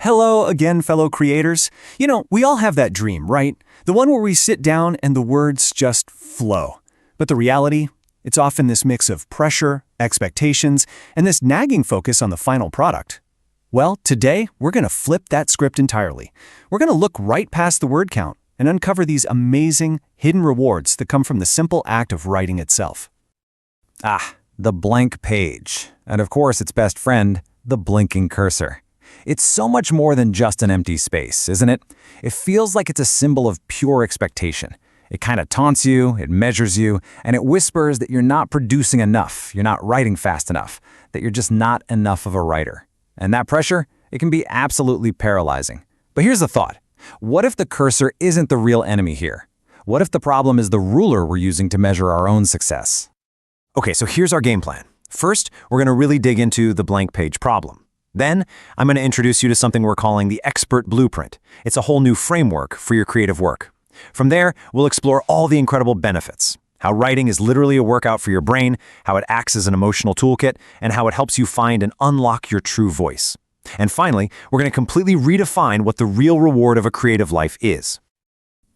Hello again, fellow creators. We all have that dream, right? The one where we sit down and the words just flow. But the reality? It's often this mix of pressure, expectations, and this nagging focus on the final product. Well, today, we're going to flip that script entirely. We're going to look right past the word count and uncover these amazing, hidden rewards that come from the simple act of writing itself. The blank page. And of course, its best friend, the blinking cursor. It's so much more than just an empty space, isn't it? It feels like it's a symbol of pure expectation. It kind of taunts you, it measures you, and it whispers that you're not producing enough, you're not writing fast enough, that you're just not enough of a writer. And that pressure, it can be absolutely paralyzing. But here's the thought. What if the cursor isn't the real enemy here? What if the problem is the ruler we're using to measure our own success? Okay, so here's our game plan. First, we're going to really dig into the blank page problem. Then, I'm going to introduce you to something we're calling the Expert Blueprint. It's a whole new framework for your creative work. From there, we'll explore all the incredible benefits. How writing is literally a workout for your brain, how it acts as an emotional toolkit, and how it helps you find and unlock your true voice. And finally, we're going to completely redefine what the real reward of a creative life is.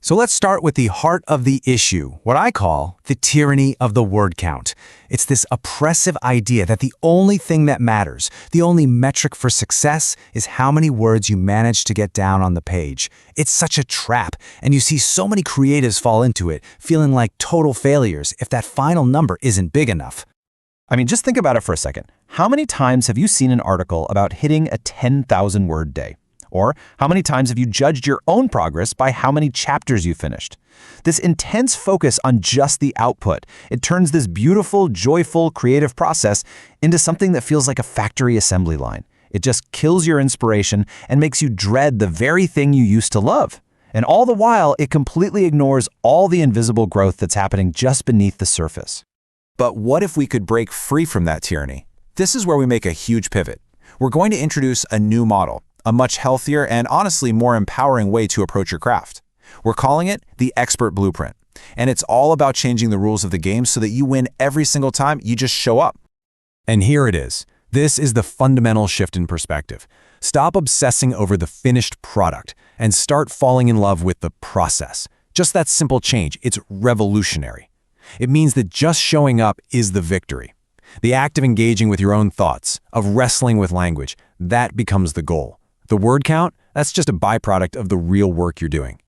So let's start with the heart of the issue, what I call the tyranny of the word count. It's this oppressive idea that the only thing that matters, the only metric for success, is how many words you manage to get down on the page. It's such a trap, and you see so many creatives fall into it, feeling like total failures if that final number isn't big enough. Just think about it for a second. How many times have you seen an article about hitting a 10,000-word day? Or how many times have you judged your own progress by how many chapters you finished? This intense focus on just the output, it turns this beautiful, joyful, creative process into something that feels like a factory assembly line. It just kills your inspiration and makes you dread the very thing you used to love. And all the while, it completely ignores all the invisible growth that's happening just beneath the surface. But what if we could break free from that tyranny? This is where we make a huge pivot. We're going to introduce a new model, a much healthier and honestly more empowering way to approach your craft. We're calling it the Expert Blueprint. And it's all about changing the rules of the game so that you win every single time you just show up. And here it is. This is the fundamental shift in perspective. Stop obsessing over the finished product and start falling in love with the process. Just that simple change, it's revolutionary. It means that just showing up is the victory. The act of engaging with your own thoughts, of wrestling with language, that becomes the goal. The word count, that's just a byproduct of the real work you're doing.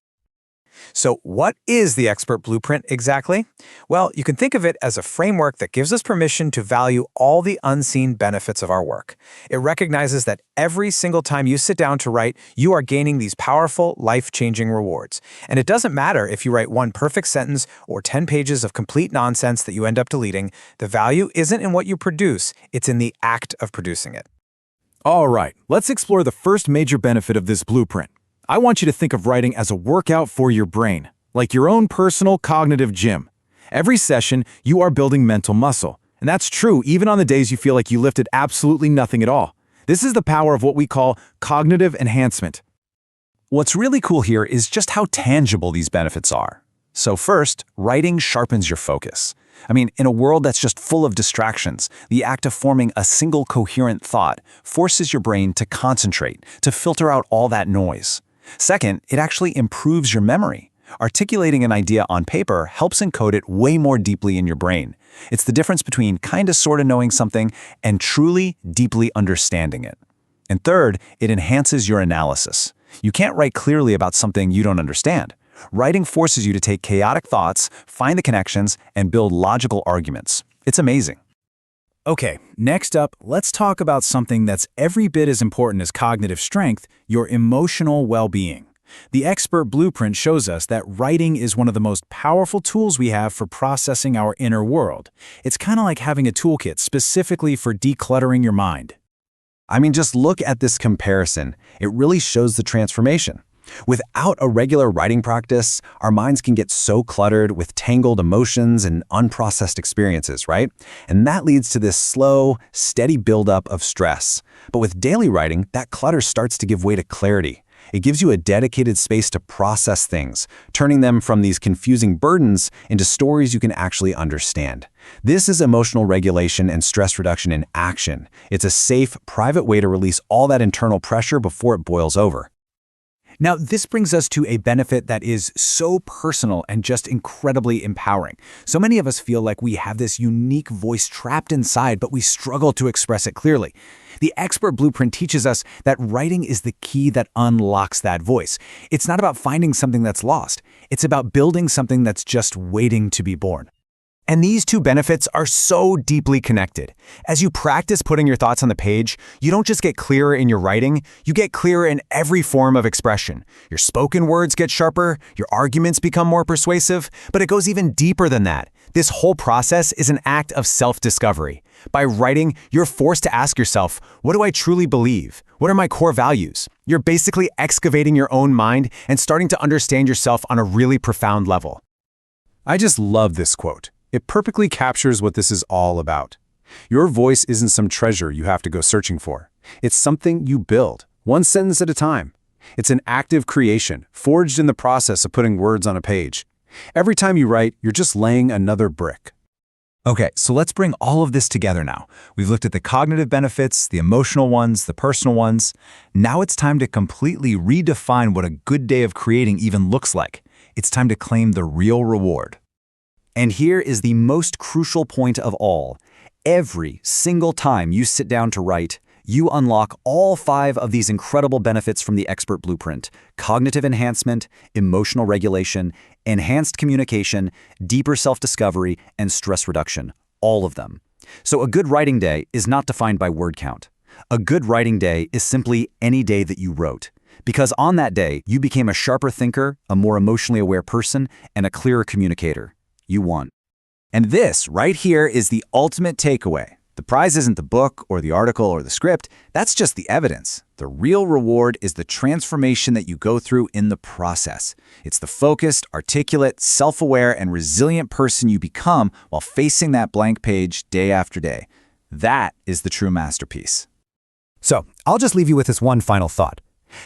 So what is the Expert Blueprint exactly? Well, you can think of it as a framework that gives us permission to value all the unseen benefits of our work. It recognizes that every single time you sit down to write, you are gaining these powerful, life-changing rewards. And it doesn't matter if you write one perfect sentence or 10 pages of complete nonsense that you end up deleting. The value isn't in what you produce, it's in the act of producing it. All right, let's explore the first major benefit of this blueprint. I want you to think of writing as a workout for your brain, like your own personal cognitive gym. Every session, you are building mental muscle. And that's true even on the days you feel like you lifted absolutely nothing at all. This is the power of what we call cognitive enhancement. What's really cool here is just how tangible these benefits are. So first, writing sharpens your focus. In a world that's just full of distractions, the act of forming a single coherent thought forces your brain to concentrate, to filter out all that noise. Second, it actually improves your memory. Articulating an idea on paper helps encode it way more deeply in your brain. It's the difference between kinda sorta knowing something and truly, deeply understanding it. And third, it enhances your analysis. You can't write clearly about something you don't understand. Writing forces you to take chaotic thoughts, find the connections, and build logical arguments. It's amazing. Okay, next up, let's talk about something that's every bit as important as cognitive strength, your emotional well-being. The Expert Blueprint shows us that writing is one of the most powerful tools we have for processing our inner world. It's kind of like having a toolkit specifically for decluttering your mind. Just look at this comparison. It really shows the transformation. Without a regular writing practice, our minds can get so cluttered with tangled emotions and unprocessed experiences, right? And that leads to this slow, steady buildup of stress. But with daily writing, that clutter starts to give way to clarity. It gives you a dedicated space to process things, turning them from these confusing burdens into stories you can actually understand. This is emotional regulation and stress reduction in action. It's a safe, private way to release all that internal pressure before it boils over. Now, this brings us to a benefit that is so personal and just incredibly empowering. So many of us feel like we have this unique voice trapped inside, but we struggle to express it clearly. The Expert Blueprint teaches us that writing is the key that unlocks that voice. It's not about finding something that's lost. It's about building something that's just waiting to be born. And these two benefits are so deeply connected. As you practice putting your thoughts on the page, you don't just get clearer in your writing, you get clearer in every form of expression. Your spoken words get sharper, your arguments become more persuasive, but it goes even deeper than that. This whole process is an act of self-discovery. By writing, you're forced to ask yourself, what do I truly believe? What are my core values? You're basically excavating your own mind and starting to understand yourself on a really profound level. I just love this quote. It perfectly captures what this is all about. Your voice isn't some treasure you have to go searching for. It's something you build, one sentence at a time. It's an active creation, forged in the process of putting words on a page. Every time you write, you're just laying another brick. Okay, so let's bring all of this together now. We've looked at the cognitive benefits, the emotional ones, the personal ones. Now it's time to completely redefine what a good day of creating even looks like. It's time to claim the real reward. And here is the most crucial point of all. Every single time you sit down to write, you unlock all 5 of these incredible benefits from the Expert Blueprint: cognitive enhancement, emotional regulation, enhanced communication, deeper self-discovery, and stress reduction. All of them. So a good writing day is not defined by word count. A good writing day is simply any day that you wrote. Because on that day, you became a sharper thinker, a more emotionally aware person, and a clearer communicator. You won. And this right here is the ultimate takeaway. The prize isn't the book or the article or the script. That's just the evidence. The real reward is the transformation that you go through in the process. It's the focused, articulate, self-aware, and resilient person you become while facing that blank page day after day. That is the true masterpiece. So, I'll just leave you with this one final thought.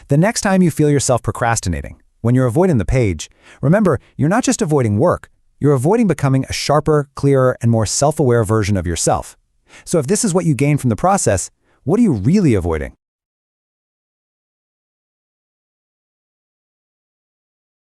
The next time you feel yourself procrastinating, when you're avoiding the page, remember, you're not just avoiding work. You're avoiding becoming a sharper, clearer, and more self-aware version of yourself. So if this is what you gain from the process, what are you really avoiding?